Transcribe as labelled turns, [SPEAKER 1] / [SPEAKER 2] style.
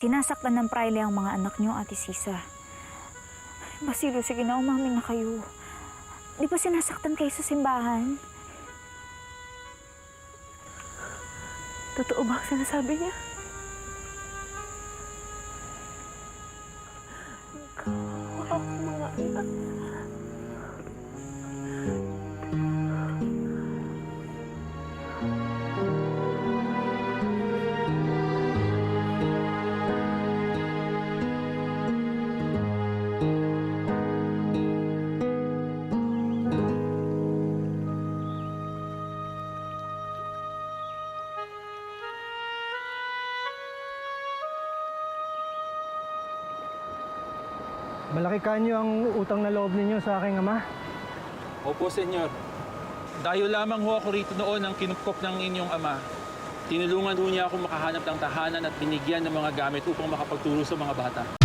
[SPEAKER 1] Sinasaktan ng praile ang mga anak niyo, Ate Sisa. Basilio, sige na, umamin na kayo. Di ba sinasaktan kayo sa simbahan?
[SPEAKER 2] Totoo ba ang sinasabi niya? Kawawa ako mga anak.
[SPEAKER 3] Malaki kanyo ang utang na loob ninyo sa aking ama.
[SPEAKER 4] Opo, senyor. Dayo lamang ho ako rito noon ang kinupkop ng inyong ama. Tinulungan ho niya ako makahanap ng tahanan at binigyan ng mga gamit upang makapagturo sa mga bata.